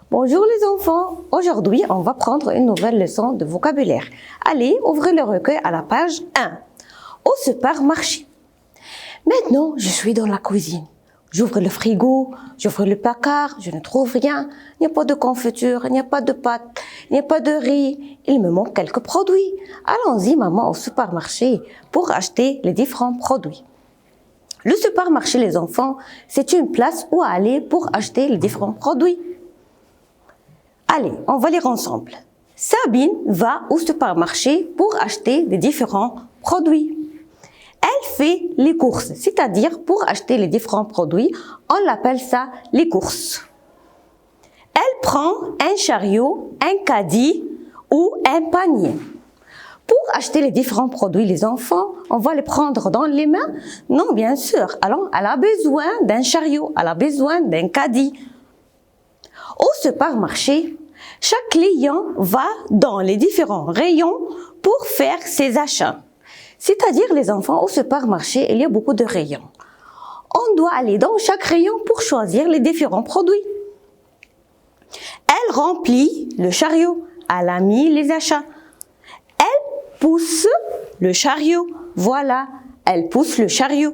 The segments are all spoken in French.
Bonjour les enfants, aujourd'hui on va prendre une nouvelle leçon de vocabulaire. Allez, ouvrez le recueil à la page 1. Au supermarché. Maintenant, je suis dans la cuisine. J'ouvre le frigo, j'ouvre le placard, je ne trouve rien. Il n'y a pas de confiture, il n'y a pas de pâtes, il n'y a pas de riz. Il me manque quelques produits. Allons-y maman au supermarché pour acheter les différents produits. Le supermarché les enfants, c'est une place où aller pour acheter les différents produits. Allez, on va lire ensemble. Sabine va au supermarché pour acheter des différents produits. Elle fait les courses, c'est-à-dire pour acheter les différents produits, on l'appelle ça les courses. Elle prend un chariot, un caddie ou un panier. Pour acheter les différents produits, les enfants, on va les prendre dans les mains? Non, bien sûr. Alors, elle a besoin d'un chariot, elle a besoin d'un caddie. Au supermarché, chaque client va dans les différents rayons pour faire ses achats. C'est-à-dire, les enfants, au supermarché, il y a beaucoup de rayons. On doit aller dans chaque rayon pour choisir les différents produits. Elle remplit le chariot, elle a mis les achats. Elle pousse le chariot, voilà, elle pousse le chariot.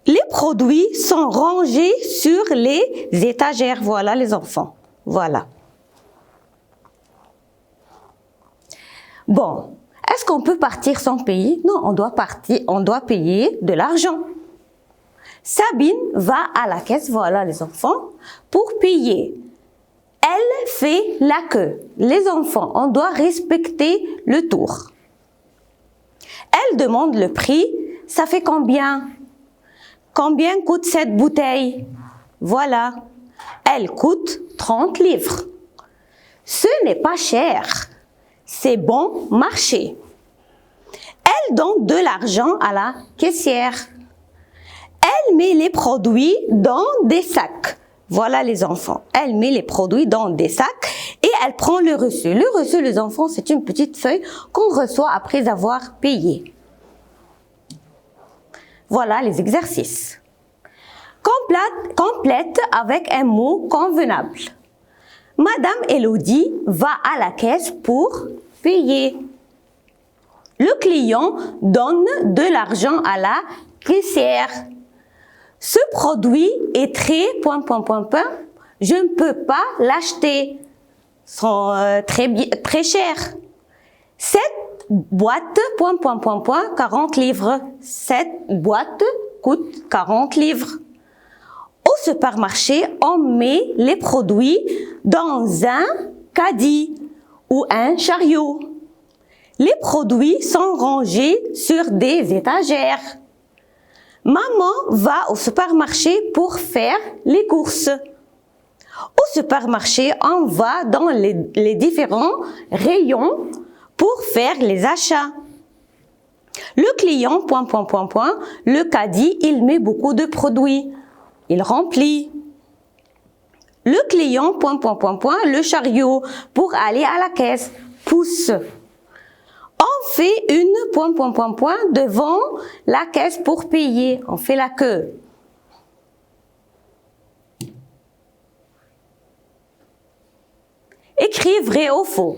Les produits sont rangés sur les étagères, voilà les enfants, voilà. Bon, est-ce qu'on peut partir sans payer? Non, on doit payer de l'argent. Sabine va à la caisse, voilà les enfants, pour payer. Elle fait la queue. Les enfants, on doit respecter le tour. Elle demande le prix, ça fait combien? Combien coûte cette bouteille? Voilà, elle coûte 30 livres. Ce n'est pas cher, c'est bon marché. Elle donne de l'argent à la caissière. Elle met les produits dans des sacs. Voilà les enfants, elle met les produits dans des sacs et elle prend le reçu. Le reçu, les enfants, c'est une petite feuille qu'on reçoit après avoir payé. Voilà les exercices. Complète avec un mot convenable. Madame Elodie va à la caisse pour payer. Le client donne de l'argent à la caissière. Ce produit est très... Je ne peux pas l'acheter. Sont très chers. Cette boîte... 40 livres. Cette boîte coûte 40 livres. Au supermarché, on met les produits dans un caddie ou un chariot. Les produits sont rangés sur des étagères. Maman va au supermarché pour faire les courses. Au supermarché, on va dans les différents rayons pour faire les achats. Le client, le caddie, il met beaucoup de produits. Il remplit. Le client, le chariot, pour aller à la caisse, pousse. On fait une devant la caisse pour payer. On fait la queue. Écris vrai ou faux.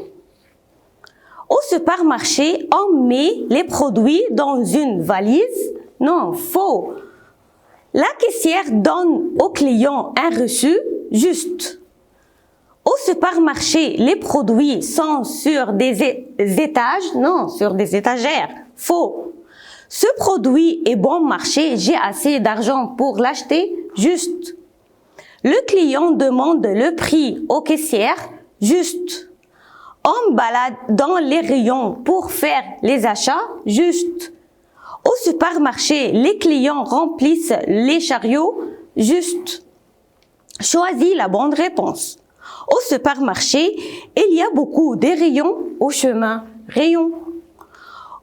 Au supermarché, on met les produits dans une valise. Non, faux. La caissière donne au client un reçu juste. Au supermarché, les produits sont sur des étages, non, sur des étagères. Faux. Ce produit est bon marché, j'ai assez d'argent pour l'acheter, juste. Le client demande le prix aux caissières, juste. On balade dans les rayons pour faire les achats, juste. Au supermarché, les clients remplissent les chariots, juste. Choisis la bonne réponse. Au supermarché, il y a beaucoup de rayons au chemin. Rayons.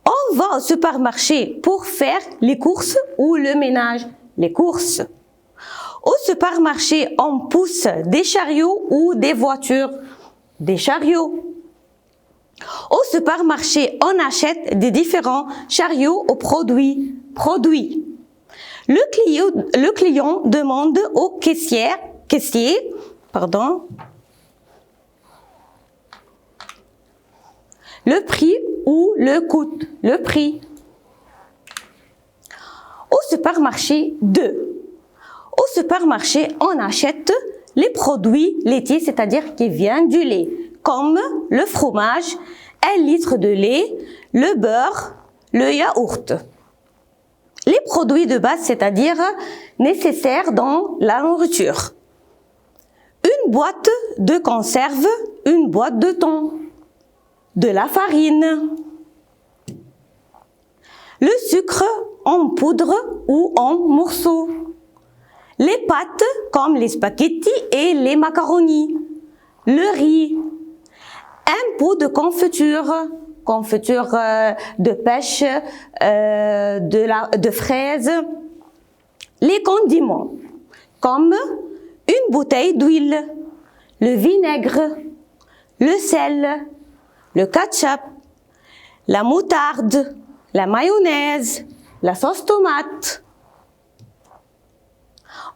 On va au supermarché pour faire les courses ou le ménage. Les courses. Au supermarché, on pousse des chariots ou des voitures. Des chariots. Au supermarché, on achète des différents chariots aux produits. Le client demande au caissier, pardon. Le prix ou le coût, le prix. Au supermarché 2. Au supermarché, on achète les produits laitiers, c'est-à-dire qui viennent du lait, comme le fromage, 1 litre de lait, le beurre, le yaourt. Les produits de base, c'est-à-dire nécessaires dans la nourriture. Une boîte de conserve, une boîte de thon, de la farine, le sucre en poudre ou en morceaux, les pâtes comme les spaghettis et les macaronis, le riz, un pot de confiture, confiture de pêche, de fraises, les condiments comme une bouteille d'huile, le vinaigre, le sel, le ketchup, la moutarde, la mayonnaise, la sauce tomate.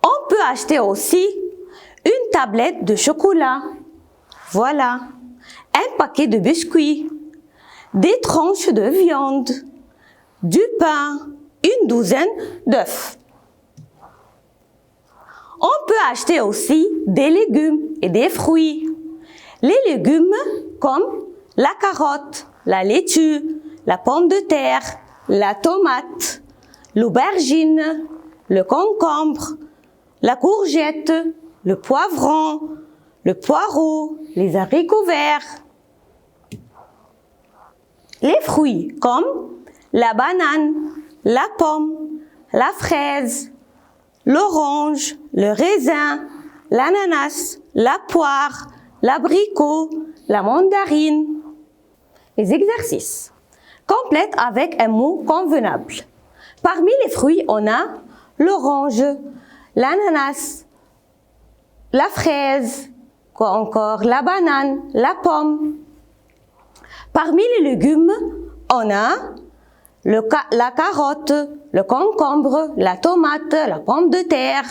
On peut acheter aussi une tablette de chocolat, voilà, un paquet de biscuits, des tranches de viande, du pain, une douzaine d'œufs. On peut acheter aussi des légumes et des fruits. Les légumes comme la carotte, la laitue, la pomme de terre, la tomate, l'aubergine, le concombre, la courgette, le poivron, le poireau, les haricots verts. Les fruits comme la banane, la pomme, la fraise, l'orange, le raisin, l'ananas, la poire, l'abricot, la mandarine. Les exercices. Complète avec un mot convenable. Parmi les fruits, on a l'orange, l'ananas, la fraise, quoi encore, la banane, la pomme. Parmi les légumes, on a la carotte, le concombre, la tomate, la pomme de terre.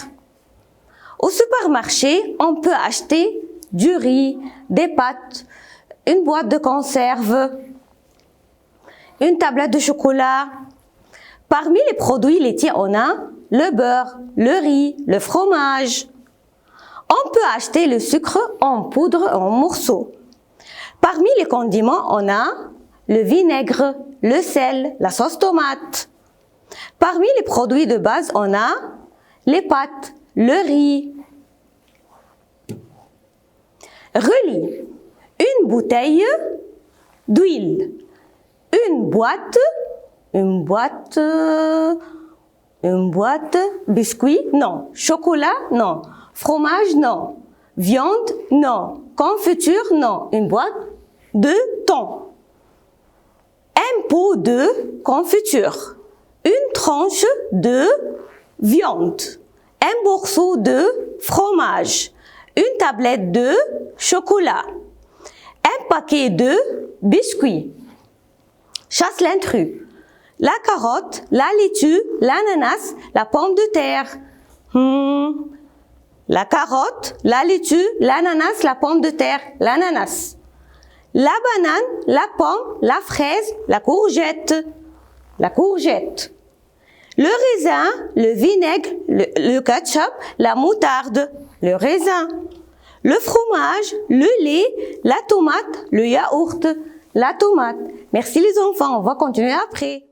Au supermarché, on peut acheter du riz, des pâtes, une boîte de conserve, une tablette de chocolat. Parmi les produits laitiers, on a le beurre, le riz, le fromage. On peut acheter le sucre en poudre, en morceaux. Parmi les condiments, on a le vinaigre, le sel, la sauce tomate. Parmi les produits de base, on a les pâtes, le riz. Relis une bouteille d'huile, une boîte, biscuit, non, chocolat, non, fromage, non, viande, non, confiture, non, une boîte de thon, un pot de confiture, une tranche de viande, un morceau de fromage, une tablette de chocolat, un paquet de biscuits. Chasse l'intrus. La carotte, la laitue, l'ananas, la pomme de terre. La carotte, la laitue, l'ananas, la pomme de terre, l'ananas. La banane, la pomme, la fraise, la courgette. Le raisin, le vinaigre, le ketchup, la moutarde, le raisin. Le fromage, le lait, la tomate, le yaourt, la tomate. Merci les enfants, on va continuer après.